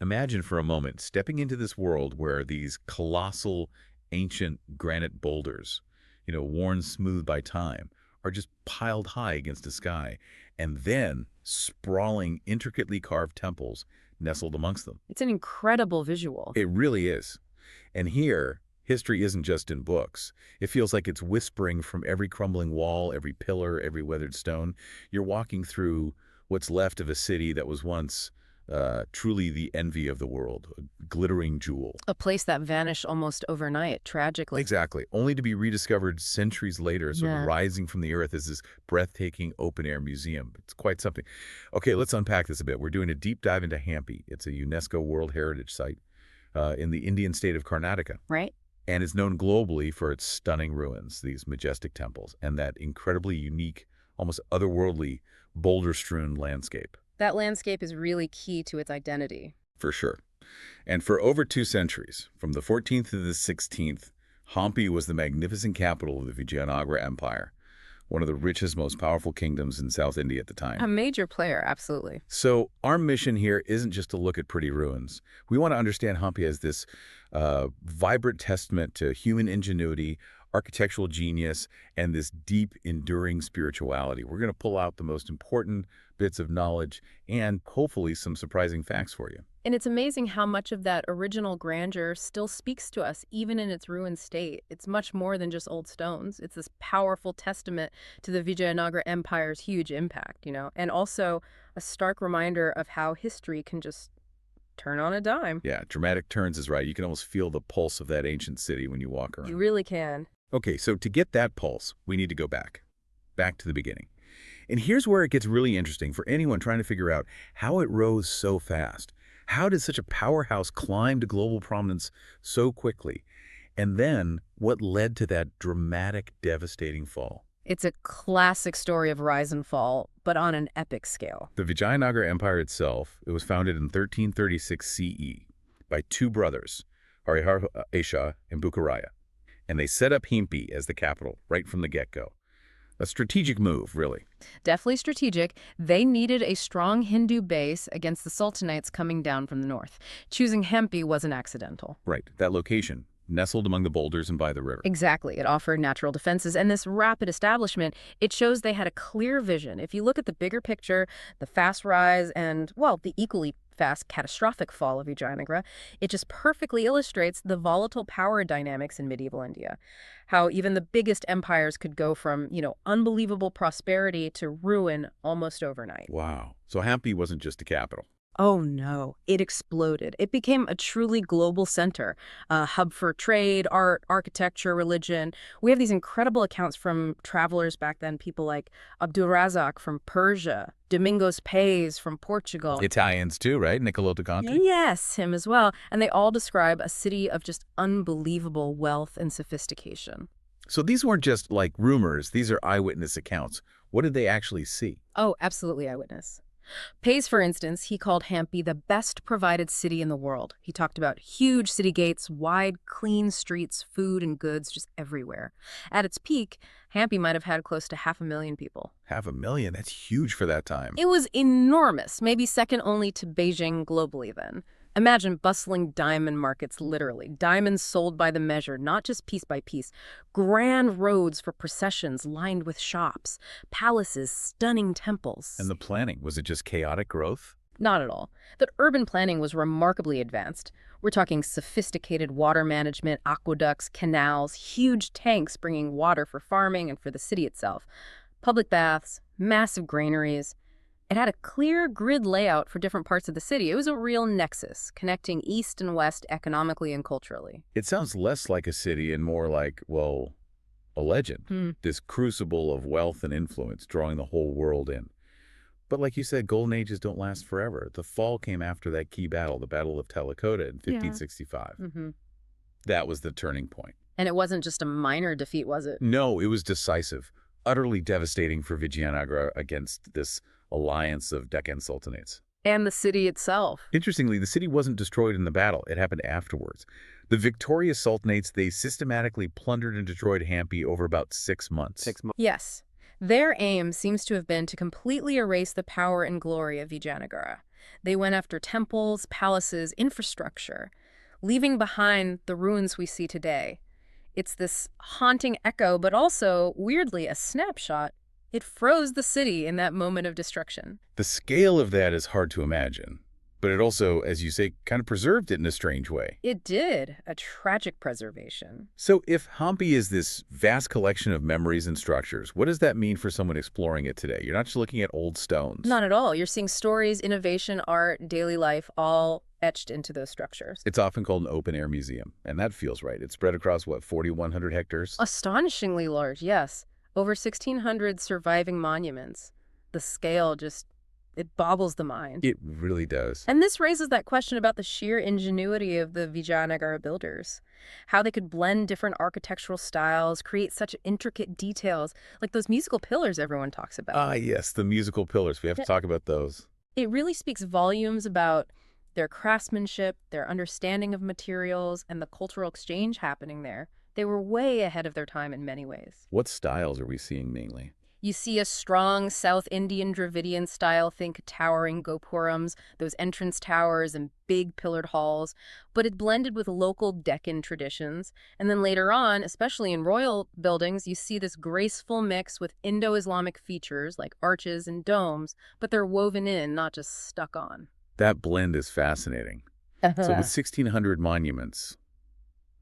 Imagine for a moment stepping into this world where these colossal, ancient granite boulders, worn smooth by time, are just piled high against the sky, and then sprawling, intricately carved temples nestled amongst them. It's an incredible visual. It really is. And here, history isn't just in books. It feels like it's whispering from every crumbling wall, every pillar, every weathered stone. You're walking through what's left of a city that was once truly the envy of the world, a glittering jewel. A place that vanished almost overnight, tragically. Exactly, only to be rediscovered centuries later, sort of rising from the earth as this breathtaking open-air museum. It's quite something. Okay, let's unpack this a bit. We're doing a deep dive into Hampi. It's a UNESCO World Heritage Site in the Indian state of Karnataka. Right. And it's known globally for its stunning ruins, these majestic temples, and that incredibly unique, almost otherworldly, boulder-strewn landscape. That landscape is really key to its identity. For sure. And for over 2 centuries, from the 14th to the 16th, Hampi was the magnificent capital of the Vijayanagara Empire, one of the richest, most powerful kingdoms in South India at the time. A major player, absolutely. So our mission here isn't just to look at pretty ruins. We want to understand Hampi as this vibrant testament to human ingenuity, architectural genius, and this deep, enduring spirituality. We're going to pull out the most important bits of knowledge and hopefully some surprising facts for you. And it's amazing how much of that original grandeur still speaks to us, even in its ruined state. It's much more than just old stones. It's this powerful testament to the Vijayanagara Empire's huge impact, and also a stark reminder of how history can just turn on a dime. Yeah, dramatic turns is right. You can almost feel the pulse of that ancient city when you walk around. You really can. Okay, so to get that pulse, we need to go back to the beginning. And here's where it gets really interesting for anyone trying to figure out how it rose so fast. How did such a powerhouse climb to global prominence so quickly? And then what led to that dramatic, devastating fall? It's a classic story of rise and fall, but on an epic scale. The Vijayanagara Empire itself, it was founded in 1336 CE by 2 brothers, Hariharsha and Bukharaya. And they set up Hampi as the capital right from the get-go. A strategic move, really. Definitely strategic. They needed a strong Hindu base against the Sultanites coming down from the north. Choosing Hampi wasn't accidental. Right, that location, nestled among the boulders and by the river. Exactly. It offered natural defenses, and this rapid establishment, it shows they had a clear vision. If you look at the bigger picture, the fast rise and, well, the equally fast catastrophic fall of Vijayanagara, it just perfectly illustrates the volatile power dynamics in medieval India. How even the biggest empires could go from, unbelievable prosperity to ruin almost overnight. Wow. So Hampi wasn't just a capital. Oh no, it exploded. It became a truly global center, a hub for trade, art, architecture, religion. We have these incredible accounts from travelers back then, people like Abdulrazak from Persia, Domingos Pais from Portugal. Italians too, right? Niccolo de Conti? Yes, him as well. And they all describe a city of just unbelievable wealth and sophistication. So these weren't just like rumors, these are eyewitness accounts. What did they actually see? Oh, absolutely eyewitness. Pais, for instance, he called Hampi the best provided city in the world. He talked about huge city gates, wide, clean streets, food and goods just everywhere. At its peak, Hampi might have had close to 500,000 people. 500,000? That's huge for that time. It was enormous, maybe second only to Beijing globally then. Imagine bustling diamond markets, literally. Diamonds sold by the measure, not just piece by piece. Grand roads for processions lined with shops. Palaces, stunning temples. And the planning, was it just chaotic growth? Not at all. The urban planning was remarkably advanced. We're talking sophisticated water management, aqueducts, canals, huge tanks bringing water for farming and for the city itself. Public baths, massive granaries. It had a clear grid layout for different parts of the city. It was a real nexus, connecting east and west economically and culturally. It sounds less like a city and more like, well, a legend. This crucible of wealth and influence drawing the whole world in. But like you said, golden ages don't last forever. The fall came after that key battle, the Battle of Talikota in 1565. That was the turning point. And it wasn't just a minor defeat, was it? No, it was decisive, utterly devastating for Vijayanagara against this alliance of Deccan sultanates. And the city itself. Interestingly, the city wasn't destroyed in the battle. It happened afterwards. The victorious sultanates, they systematically plundered and destroyed Hampi over about 6 months. Yes. Their aim seems to have been to completely erase the power and glory of Vijayanagara. They went after temples, palaces, infrastructure, leaving behind the ruins we see today. It's this haunting echo, but also, weirdly, a snapshot. It froze the city in that moment of destruction. The scale of that is hard to imagine, but it also, as you say, kind of preserved it in a strange way. It did, a tragic preservation. So if Hampi is this vast collection of memories and structures, what does that mean for someone exploring it today? You're not just looking at old stones. Not at all. You're seeing stories, innovation, art, daily life, all etched into those structures. It's often called an open-air museum, and that feels right. It's spread across, what, 4,100 hectares? Astonishingly large, yes. Over 1,600 surviving monuments. The scale just, it boggles the mind. It really does. And this raises that question about the sheer ingenuity of the Vijayanagara builders. How they could blend different architectural styles, create such intricate details, like those musical pillars everyone talks about. Ah, yes, the musical pillars. We have to talk about those. It really speaks volumes about their craftsmanship, their understanding of materials, and the cultural exchange happening there. They were way ahead of their time in many ways. What styles are we seeing mainly? You see a strong South Indian Dravidian style, think towering gopurams, those entrance towers and big pillared halls, but it blended with local Deccan traditions. And then later on, especially in royal buildings, you see this graceful mix with Indo-Islamic features like arches and domes, but they're woven in, not just stuck on. That blend is fascinating. So with 1,600 monuments,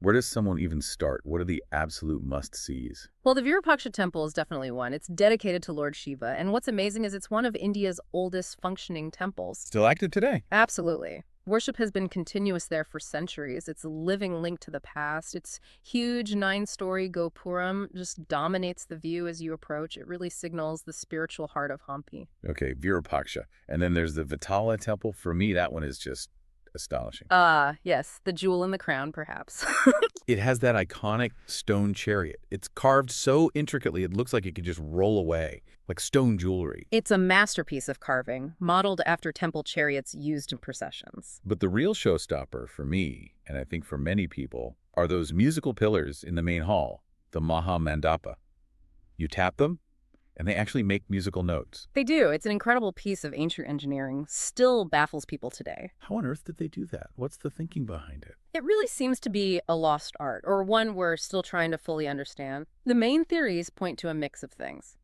where does someone even start? What are the absolute must-sees? Well, the Virupaksha temple is definitely one. It's dedicated to Lord Shiva, and what's amazing is it's one of India's oldest functioning temples. Still active today. Absolutely. Worship has been continuous there for centuries. It's a living link to the past. Its huge 9-story gopuram just dominates the view as you approach. It really signals the spiritual heart of Hampi. Okay, Virupaksha. And then there's the Vitala temple. For me, that one is just astonishing. Yes, the jewel in the crown, perhaps. It has that iconic stone chariot. It's carved so intricately, it looks like it could just roll away, like stone jewelry. It's a masterpiece of carving, modeled after temple chariots used in processions. But the real showstopper for me, and I think for many people, are those musical pillars in the main hall, the Maha Mandapa. You tap them, and they actually make musical notes. They do. It's an incredible piece of ancient engineering. Still baffles people today. How on earth did they do that? What's the thinking behind it? It really seems to be a lost art, or one we're still trying to fully understand. The main theories point to a mix of things.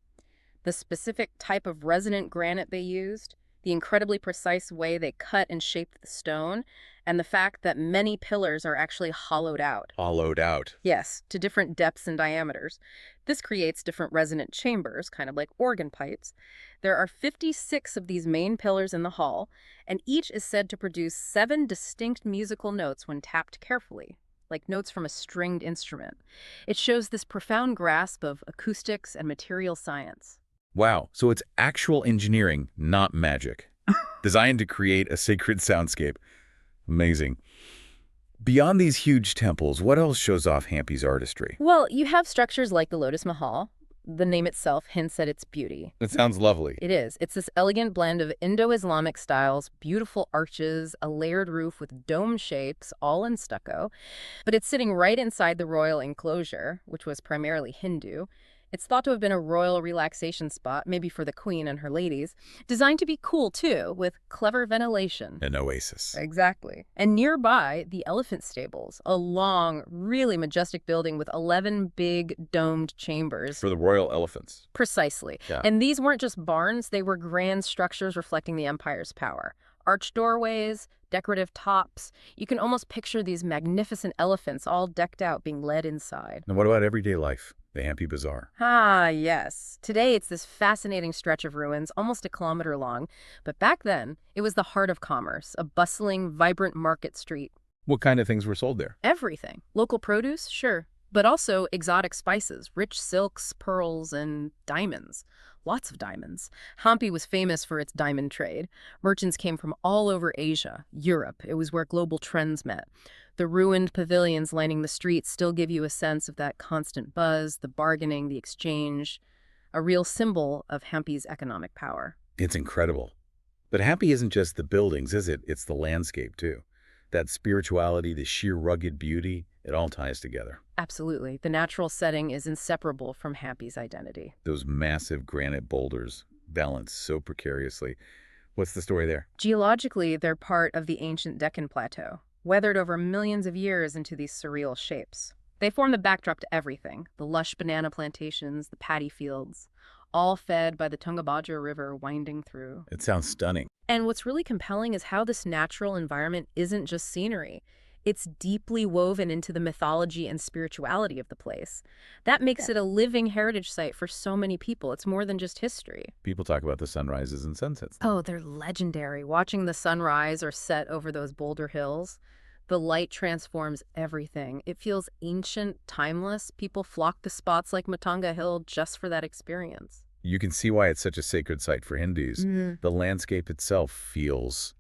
The specific type of resonant granite they used, the incredibly precise way they cut and shaped the stone, and the fact that many pillars are actually hollowed out. Hollowed out. Yes, to different depths and diameters. This creates different resonant chambers, kind of like organ pipes. There are 56 of these main pillars in the hall, and each is said to produce 7 distinct musical notes when tapped carefully, like notes from a stringed instrument. It shows this profound grasp of acoustics and material science. Wow, so it's actual engineering, not magic. Designed to create a sacred soundscape. Amazing. Beyond these huge temples, what else shows off Hampi's artistry? Well, you have structures like the Lotus Mahal. The name itself hints at its beauty. It sounds lovely. It is. It's this elegant blend of Indo-Islamic styles, beautiful arches, a layered roof with dome shapes, all in stucco. But it's sitting right inside the royal enclosure, which was primarily Hindu. It's thought to have been a royal relaxation spot, maybe for the queen and her ladies, designed to be cool, too, with clever ventilation. An oasis. Exactly. And nearby, the elephant stables, a long, really majestic building with 11 big domed chambers. For the royal elephants. Precisely. Yeah. And these weren't just barns, they were grand structures reflecting the empire's power. Arched doorways, decorative tops. You can almost picture these magnificent elephants all decked out being led inside. And what about everyday life? The Hampi Bazaar. Ah, yes. Today it's this fascinating stretch of ruins, almost a kilometer long. But back then, it was the heart of commerce, a bustling, vibrant market street. What kind of things were sold there? Everything. Local produce, sure. But also exotic spices, rich silks, pearls, and diamonds. Lots of diamonds. Hampi was famous for its diamond trade. Merchants came from all over Asia, Europe. It was where global trends met. The ruined pavilions lining the streets still give you a sense of that constant buzz, the bargaining, the exchange, a real symbol of Hampi's economic power. It's incredible. But Hampi isn't just the buildings, is it? It's the landscape, too. That spirituality, the sheer rugged beauty, it all ties together. Absolutely. The natural setting is inseparable from Hampi's identity. Those massive granite boulders balanced so precariously. What's the story there? Geologically, they're part of the ancient Deccan Plateau, weathered over millions of years into these surreal shapes. They form the backdrop to everything, the lush banana plantations, the paddy fields, all fed by the Tungabhadra River winding through. It sounds stunning. And what's really compelling is how this natural environment isn't just scenery. It's deeply woven into the mythology and spirituality of the place. That makes it a living heritage site for so many people. It's more than just history. People talk about the sunrises and sunsets. Oh, they're legendary. Watching the sun rise or set over those boulder hills, the light transforms everything. It feels ancient, timeless. People flock to spots like Matanga Hill just for that experience. You can see why it's such a sacred site for Hindus. The landscape itself feels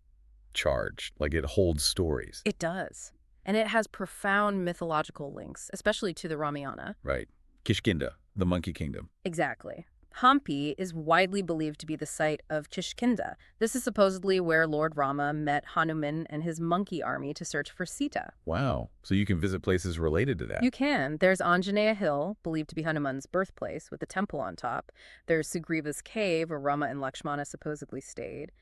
charged, like it holds stories. It does. And it has profound mythological links, especially to the Ramayana. Right. Kishkinda, the Monkey Kingdom. Exactly. Hampi is widely believed to be the site of Kishkinda. This is supposedly where Lord Rama met Hanuman and his monkey army to search for Sita. Wow. So you can visit places related to that. You can. There's Anjaneya Hill, believed to be Hanuman's birthplace, with a temple on top. There's Sugriva's cave, where Rama and Lakshmana supposedly stayed.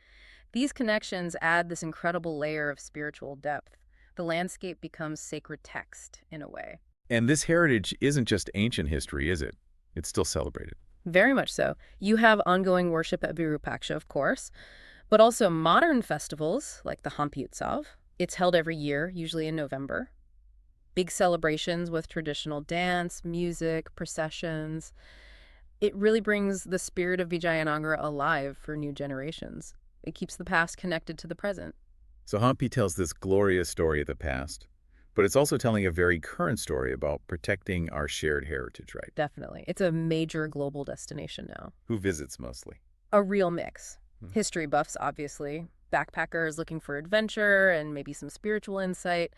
These connections add this incredible layer of spiritual depth. The landscape becomes sacred text, in a way. And this heritage isn't just ancient history, is it? It's still celebrated. Very much so. You have ongoing worship at Virupaksha, of course, but also modern festivals like the Hampi Utsav. It's held every year, usually in November. Big celebrations with traditional dance, music, processions. It really brings the spirit of Vijayanagara alive for new generations. It keeps the past connected to the present. So Hampi tells this glorious story of the past, but it's also telling a very current story about protecting our shared heritage, right? Definitely. It's a major global destination now. Who visits mostly? A real mix. Hmm. History buffs, obviously. Backpackers looking for adventure and maybe some spiritual insight.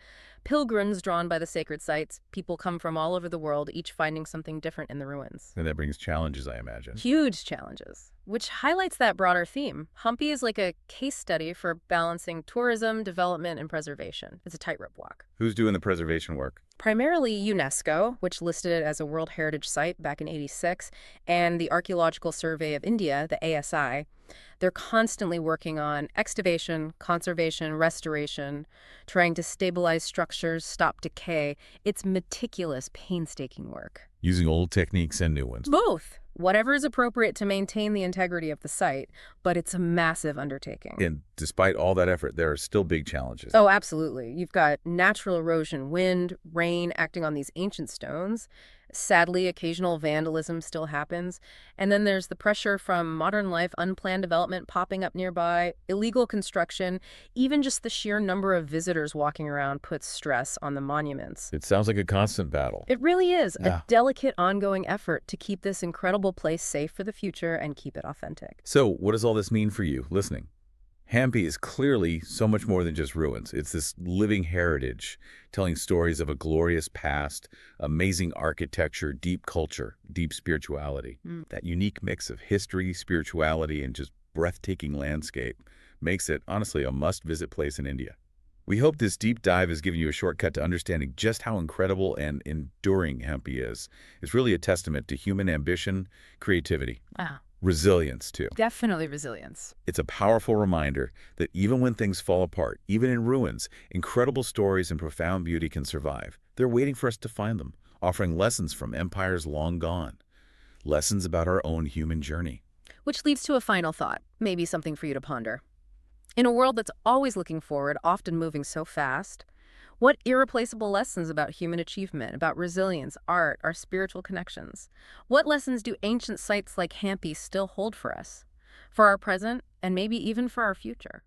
Pilgrims drawn by the sacred sites. People come from all over the world, each finding something different in the ruins. And that brings challenges, I imagine. Huge challenges, which highlights that broader theme. Hampi is like a case study for balancing tourism, development, and preservation. It's a tightrope walk. Who's doing the preservation work? Primarily UNESCO, which listed it as a World Heritage Site back in '86, and the Archaeological Survey of India, the ASI. They're constantly working on excavation, conservation, restoration, trying to stabilize structures, stop decay. It's meticulous, painstaking work. Using old techniques and new ones. Both. Whatever is appropriate to maintain the integrity of the site, but it's a massive undertaking. And despite all that effort, there are still big challenges. Oh, absolutely. You've got natural erosion, wind, rain acting on these ancient stones. Sadly, occasional vandalism still happens. And then there's the pressure from modern life, unplanned development popping up nearby, illegal construction. Even just the sheer number of visitors walking around puts stress on the monuments. It sounds like a constant battle. It really is Yeah. a delicate, ongoing effort to keep this incredible place safe for the future and keep it authentic. So what does all this mean for you listening? Hampi is clearly so much more than just ruins. It's this living heritage, telling stories of a glorious past, amazing architecture, deep culture, deep spirituality. That unique mix of history, spirituality, and just breathtaking landscape makes it, honestly, a must-visit place in India. We hope this deep dive has given you a shortcut to understanding just how incredible and enduring Hampi is. It's really a testament to human ambition, creativity, Wow. resilience, too. Definitely resilience. It's a powerful reminder that even when things fall apart, even in ruins, incredible stories and profound beauty can survive. They're waiting for us to find them, offering lessons from empires long gone, lessons about our own human journey. Which leads to a final thought, maybe something for you to ponder. In a world that's always looking forward, often moving so fast, what irreplaceable lessons about human achievement, about resilience, art, our spiritual connections? What lessons do ancient sites like Hampi still hold for us, for our present, and maybe even for our future?